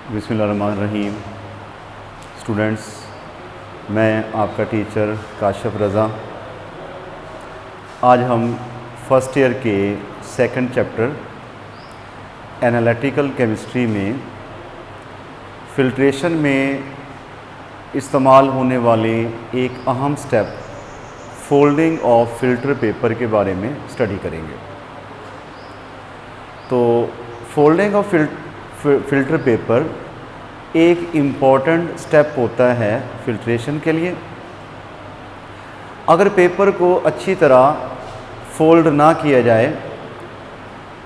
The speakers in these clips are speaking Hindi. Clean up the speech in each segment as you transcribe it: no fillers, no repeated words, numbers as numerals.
बिस्मिल्लाहिर्रहमानिर्रहीम। स्टूडेंट्स, मैं आपका टीचर काशिफ रज़ा। आज हम फर्स्ट ईयर के सेकंड चैप्टर एनालिटिकल केमिस्ट्री में फ़िल्ट्रेशन में इस्तेमाल होने वाले एक अहम step folding of filter paper के बारे में स्टडी करेंगे। तो फोल्डिंग ऑफ फ़िल्टर पेपर एक इम्पॉर्टेंट स्टेप होता है फ़िल्ट्रेशन के लिए। अगर पेपर को अच्छी तरह फोल्ड ना किया जाए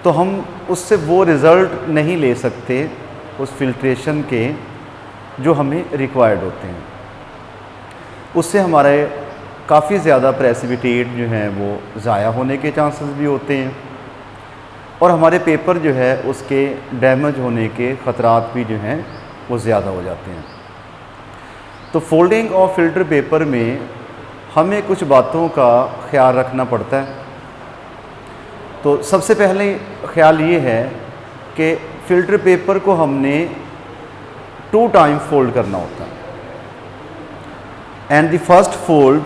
तो हम उससे वो रिज़ल्ट नहीं ले सकते उस फ़िल्ट्रेशन के जो हमें रिक्वायर्ड होते हैं। उससे हमारे काफ़ी ज़्यादा प्रेसिपिटेट जो हैं वो ज़ाया होने के चांसेस भी होते हैं और हमारे पेपर जो है उसके डैमेज होने के ख़तरात भी जो हैं वो ज़्यादा हो जाते हैं। तो फोल्डिंग ऑफ फ़िल्टर पेपर में हमें कुछ बातों का ख्याल रखना पड़ता है। तो सबसे पहले ख्याल ये है कि फ़िल्टर पेपर को हमने 2 टाइम फोल्ड करना होता है and the first fold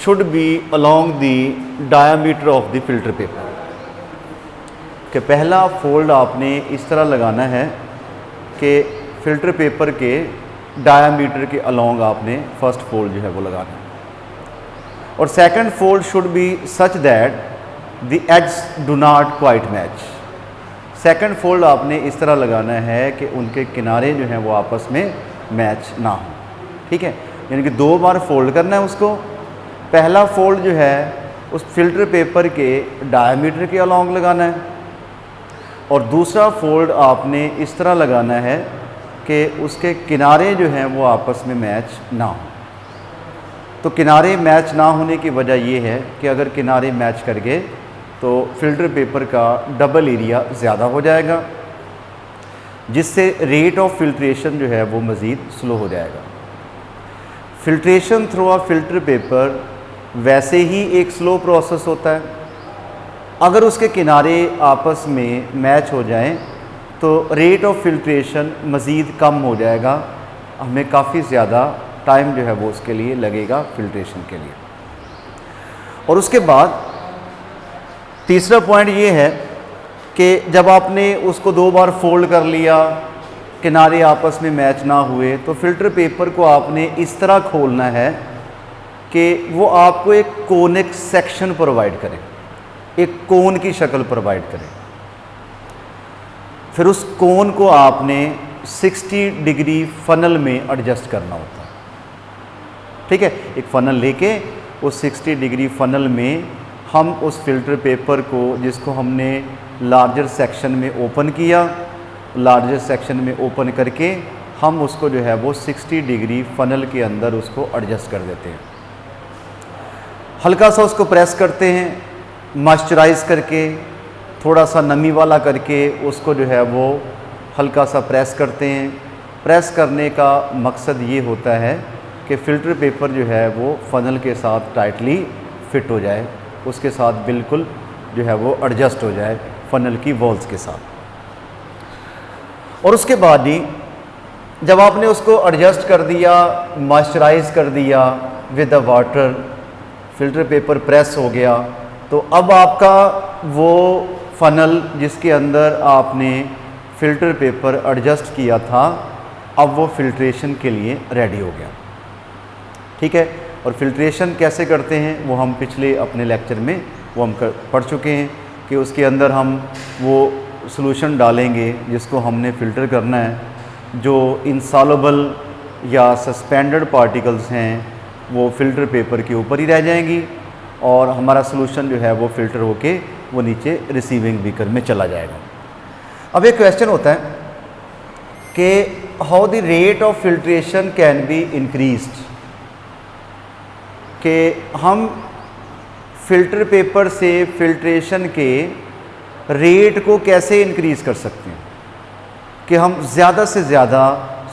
should be along the diameter of the filter paper. कि पहला फोल्ड आपने इस तरह लगाना है कि फ़िल्टर पेपर के डायामीटर के अलोंग आपने फर्स्ट फोल्ड जो है वो लगाना है और second fold should be such that the edges do not quite match. Second fold आपने इस तरह लगाना है कि उनके किनारे जो हैं वो आपस में मैच ना हो। ठीक है, यानी कि 2 बार फोल्ड करना है उसको। पहला फोल्ड जो है उस फ़िल्टर पेपर के डायामीटर के अलोंग लगाना है और दूसरा फोल्ड आपने इस तरह लगाना है कि उसके किनारे जो हैं वो आपस में मैच ना हो। तो किनारे मैच ना होने की वजह ये है कि अगर किनारे मैच कर गए तो फ़िल्टर पेपर का डबल एरिया ज़्यादा हो जाएगा, जिससे रेट ऑफ फ़िल्ट्रेशन जो है वो मज़ीद स्लो हो जाएगा। Filtration through a filter paper वैसे ही एक स्लो प्रोसेस होता है। अगर उसके किनारे आपस में मैच हो जाएं तो रेट ऑफ फ़िल्ट्रेशन मज़ीद कम हो जाएगा। हमें काफ़ी ज़्यादा टाइम जो है वो उसके लिए लगेगा फ़िल्ट्रेशन के लिए। और उसके बाद तीसरा पॉइंट ये है कि जब आपने उसको 2 बार फोल्ड कर लिया, किनारे आपस में मैच ना हुए, तो फ़िल्टर पेपर को आपने इस तरह खोलना है कि वो आपको एक कोनिक सेक्शन प्रोवाइड करें, एक कोन की शक्ल प्रोवाइड करें। फिर उस कोन को आपने 60 डिग्री फ़नल में एडजस्ट करना होता है। ठीक है, एक फ़नल लेके उस 60 डिग्री फ़नल में हम उस फ़िल्टर पेपर को, जिसको हमने लार्जर सेक्शन में ओपन किया, लार्जर सेक्शन में ओपन करके हम उसको जो है वो 60 डिग्री फ़नल के अंदर उसको एडजस्ट कर देते हैं। हल्का सा उसको प्रेस करते हैं, मॉइस्चराइज़ करके, थोड़ा सा नमी वाला करके उसको जो है वो हल्का सा प्रेस करते हैं। प्रेस करने का मकसद ये होता है कि फ़िल्टर पेपर जो है वो फ़नल के साथ टाइटली फिट हो जाए, उसके साथ बिल्कुल जो है वो एडजस्ट हो जाए फ़नल की वॉल्स के साथ। और उसके बाद ही जब आपने उसको एडजस्ट कर दिया, मॉइस्चराइज़ कर दिया with the water, filter paper press हो गया, तो अब आपका वो फ़नल जिसके अंदर आपने फ़िल्टर पेपर एडजस्ट किया था, अब वो फ़िल्ट्रेशन के लिए रेडी हो गया। ठीक है, और फ़िल्ट्रेशन कैसे करते हैं वो हम पिछले अपने लेक्चर में वो हम पढ़ चुके हैं कि उसके अंदर हम वो सॉल्यूशन डालेंगे जिसको हमने फ़िल्टर करना है। जो इनसॉल्युबल या सस्पेंडेड पार्टिकल्स हैं वो फ़िल्टर पेपर के ऊपर ही रह जाएंगी और हमारा सॉल्यूशन जो है वो फ़िल्टर होके वो नीचे रिसीविंग बीकर में चला जाएगा। अब एक क्वेश्चन होता है कि how the rate of filtration can be increased, कि हम फ़िल्टर पेपर से फ़िल्ट्रेशन के रेट को कैसे इंक्रीज़ कर सकते हैं, कि हम ज़्यादा से ज़्यादा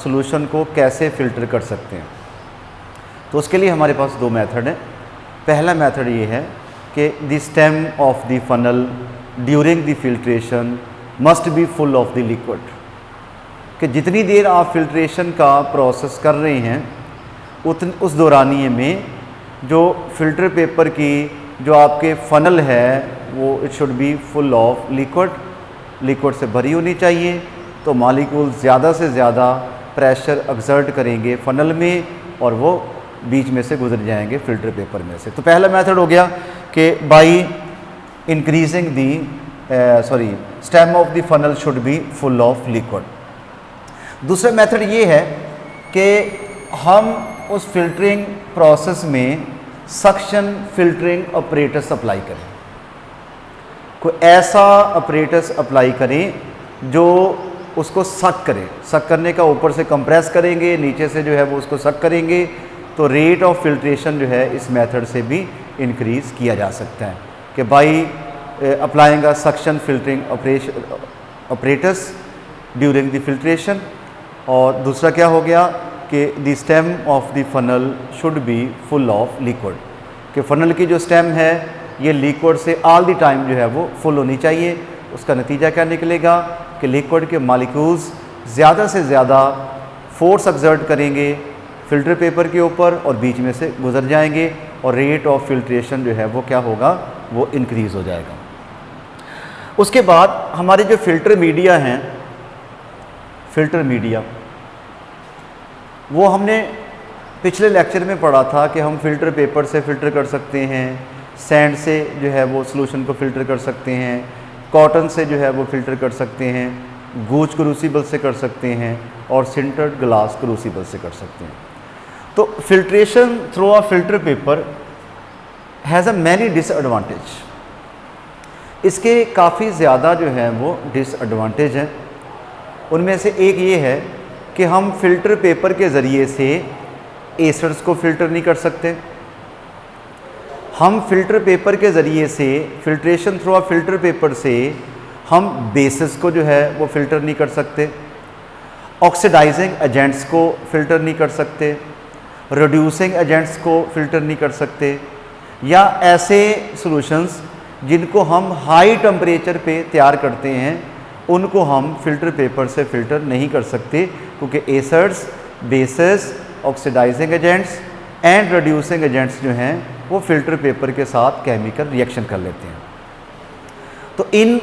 सॉल्यूशन को कैसे फ़िल्टर कर सकते हैं। तो उसके लिए हमारे पास 2 मेथड हैं। पहला मेथड ये है कि the stem of the funnel during the filtration must be full of the liquid. कि जितनी देर आप फिल्ट्रेशन का प्रोसेस कर रहे हैं उस दौरानिए में जो फ़िल्टर पेपर की जो आपके फ़नल है वो it should be full of liquid से भरी होनी चाहिए। तो मॉलिक्यूल ज़्यादा से ज़्यादा प्रेशर एक्सर्ट करेंगे फ़नल में और वो बीच में से गुजर जाएंगे फ़िल्टर पेपर में से। तो पहला मेथड हो गया कि by increasing the stem of the funnel should be full of liquid. दूसरा मेथड ये है कि हम उस फिल्टरिंग प्रोसेस में सक्शन फिल्टरिंग ऑपरेटस अप्लाई करें। कोई ऐसा ऑपरेटस अप्लाई करें जो उसको सक करे। सक करने का ऊपर से कंप्रेस करेंगे, नीचे से जो है वो उसको सक करेंगे, तो रेट ऑफ फिल्ट्रेशन जो है इस मेथड से भी इंक्रीज़ किया जा सकता है कि by applying a suction filtering apparatus during the filtration. और दूसरा क्या हो गया कि the stem of the funnel should be full of liquid, कि फ़नल की जो स्टेम है ये लिक्विड से ऑल द टाइम जो है वो फुल होनी चाहिए। उसका नतीजा क्या निकलेगा कि लिक्विड के मॉलिक्यूल्स ज़्यादा से ज़्यादा फोर्स एक्सर्ट करेंगे फ़िल्टर पेपर के ऊपर और बीच में से गुजर जाएंगे और रेट ऑफ फिल्ट्रेशन जो है वो क्या होगा, वो इंक्रीज़ हो जाएगा। उसके बाद हमारे जो फ़िल्टर मीडिया हैं, फ़िल्टर मीडिया वो हमने पिछले लेक्चर में पढ़ा था कि हम फ़िल्टर पेपर से फ़िल्टर कर सकते हैं, सैंड से जो है वो सॉल्यूशन को फ़िल्टर कर सकते हैं, कॉटन से जो है वो फ़िल्टर कर सकते हैं, गूज क्रूसिबल से कर सकते हैं और सिंटर्ड ग्लास क्रूसिबल से कर सकते हैं। तो filtration through a filter paper has a many disadvantage. इसके काफ़ी ज़्यादा जो है वो डिसएडवांटेज हैं। उनमें से एक ये है कि हम फ़िल्टर पेपर के ज़रिए से एसिड्स को फ़िल्टर नहीं कर सकते। हम फ़िल्टर पेपर के ज़रिए से filtration through a filter paper से हम बेसिस को जो है वो फ़िल्टर नहीं कर सकते, ऑक्सीडाइजिंग एजेंट्स को फ़िल्टर नहीं कर सकते, रिड्यूसिंग एजेंट्स को फ़िल्टर नहीं कर सकते, या ऐसे सॉल्यूशंस जिनको हम हाई टेम्परेचर पे तैयार करते हैं उनको हम फ़िल्टर पेपर से फ़िल्टर नहीं कर सकते, क्योंकि acids, bases, oxidising agents and reducing agents जो हैं वो फ़िल्टर पेपर के साथ केमिकल रिएक्शन कर लेते हैं। तो इन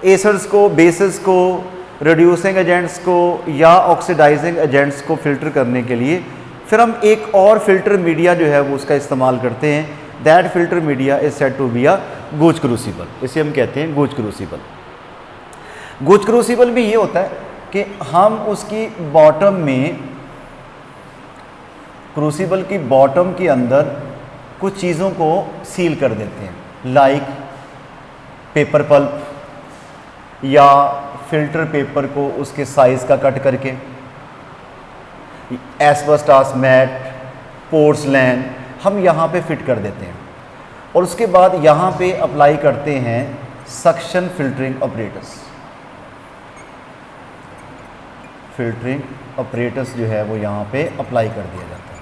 एसिड्स को, बेसिस को, रिड्यूसिंग एजेंट्स को या ऑक्सीडाइजिंग एजेंट्स को फ़िल्टर करने के लिए फिर हम एक और फ़िल्टर मीडिया जो है वो उसका इस्तेमाल करते हैं। That filter media is said to be a Gooch crucible. इसे हम कहते हैं गूज क्रूसिबल। गूज क्रूसिबल में ये होता है कि हम उसकी बॉटम में, क्रूसिबल की बॉटम के अंदर कुछ चीज़ों को सील कर देते हैं, लाइक पेपर पल्प या फ़िल्टर पेपर को उसके साइज़ का कट करके, एस्बेस्टॉस मैट, पोर्सलैन हम यहाँ पे फिट कर देते हैं और उसके बाद यहाँ पे अप्लाई करते हैं suction filtering apparatus. Filtering apparatus जो है वो यहाँ पे अप्लाई कर दिया जाता है।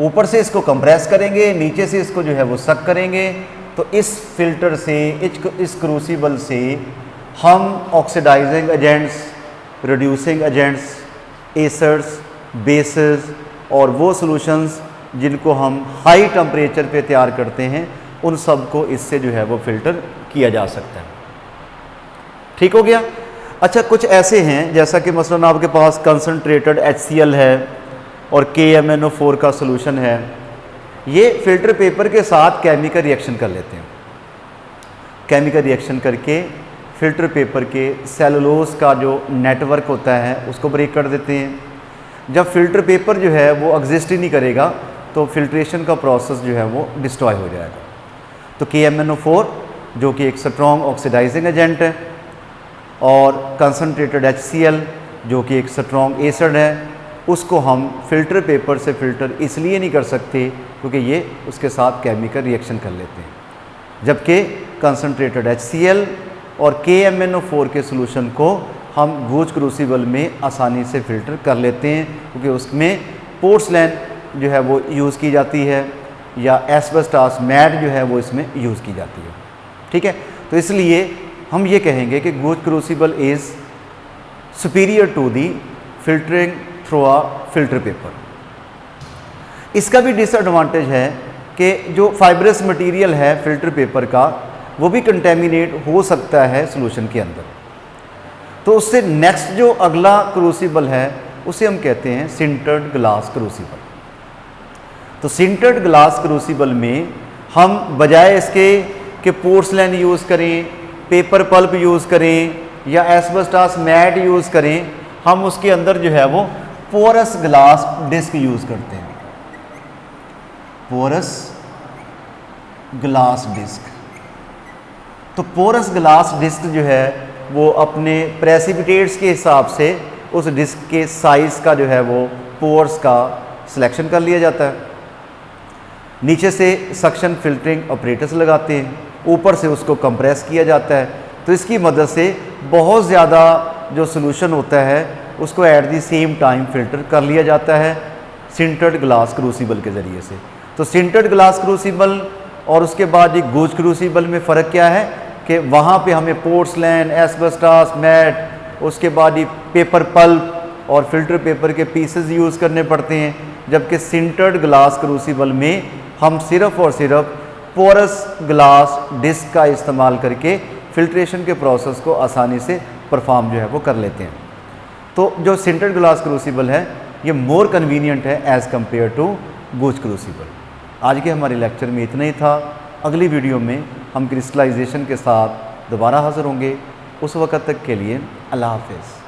ऊपर से इसको कंप्रेस करेंगे, नीचे से इसको जो है वो सक करेंगे। तो इस फिल्टर से, इस क्रूसिबल से हम oxidising agents, reducing agents, acids, bases और वो सॉल्यूशंस जिनको हम हाई टेम्परेचर पे तैयार करते हैं उन सब को इससे जो है वो फ़िल्टर किया जा सकता है। ठीक हो गया। अच्छा, कुछ ऐसे हैं जैसा कि मसलन आपके पास कंसनट्रेटेड HCl है और KMnO4 का सॉल्यूशन है, ये फ़िल्टर पेपर के साथ केमिकल रिएक्शन कर लेते हैं। केमिकल रिएक्शन करके फ़िल्टर पेपर के सेलुलोज का जो नेटवर्क होता है उसको ब्रेक कर देते हैं। जब फ़िल्टर पेपर जो है वो एग्जिस्ट ही नहीं करेगा तो फिल्ट्रेशन का प्रोसेस जो है वो डिस्ट्रॉय हो जाएगा। तो KMnO4 जो कि एक स्ट्रॉन्ग ऑक्सीडाइजिंग एजेंट है और कंसनट्रेटेड HCl जो कि एक स्ट्रॉन्ग एसिड है, उसको हम फ़िल्टर पेपर से फ़िल्टर इसलिए नहीं कर सकते क्योंकि ये उसके साथ केमिकल रिएक्शन कर लेते हैं। जबकि कंसनट्रेटेड HCl और KMnO4 के सॉल्यूशन को हम गूज क्रूसिबल में आसानी से फ़िल्टर कर लेते हैं, क्योंकि उसमें पोर्सलैन जो है वो यूज़ की जाती है या एस्बेस्टॉस मैट जो है वो इसमें यूज़ की जाती है। ठीक है, तो इसलिए हम ये कहेंगे कि Gooch crucible is superior to the filtering through a filter paper. इसका भी डिसएडवांटेज है कि जो फाइब्रस मटेरियल है फिल्टर पेपर का वो भी कंटेमिनेट हो सकता है सॉल्यूशन के अंदर। तो उससे नेक्स्ट जो अगला क्रूसिबल है उसे हम कहते हैं सिंटर्ड ग्लास क्रूसिबल। तो सिंटर्ड ग्लास क्रूसिबल में हम बजाय इसके कि पोर्सलैन यूज़ करें, पेपर पल्प यूज़ करें या एस्बेस्टॉस मैट यूज़ करें, हम उसके अंदर जो है वो पोरस ग्लास डिस्क यूज़ करते हैं। Porous glass disc. तो पोरस ग्लास डिस्क जो है वो अपने प्रेसिपिटेट्स के हिसाब से उस डिस्क के साइज़ का जो है वो पोर्स का सिलेक्शन कर लिया जाता है। नीचे से सक्शन फिल्टरिंग ऑपरेटर्स लगाते हैं, ऊपर से उसको कंप्रेस किया जाता है। तो इसकी मदद से बहुत ज़्यादा जो सॉल्यूशन होता है उसको at the same time filter कर लिया जाता है सिंटर्ड ग्लास क्रूसिबल के ज़रिए से। तो सिंटर्ड ग्लास क्रूसिबल और उसके बाद एक गूज क्रूसिबल में फ़र्क क्या है कि वहाँ पे हमें पोर्सलैन, एस्बेस्टॉस मैट, उसके बाद ये पेपर पल्प और फिल्टर पेपर के पीसेस यूज़ करने पड़ते हैं, जबकि सिंटर्ड ग्लास क्रूसिबल में हम सिर्फ और सिर्फ पोरस ग्लास डिस्क का इस्तेमाल करके फिल्ट्रेशन के प्रोसेस को आसानी से परफॉर्म जो है वो कर लेते हैं। तो जो सिंटर्ड ग्लास क्रूसिबल है ये मोर कन्वीनियंट है as compare to Gooch crucible. आज के हमारे लेक्चर में इतना ही था। अगली वीडियो में हम क्रिस्टलाइजेशन के साथ दोबारा हाज़िर होंगे। उस वक़्त तक के लिए अल्लाह हाफ़िज़।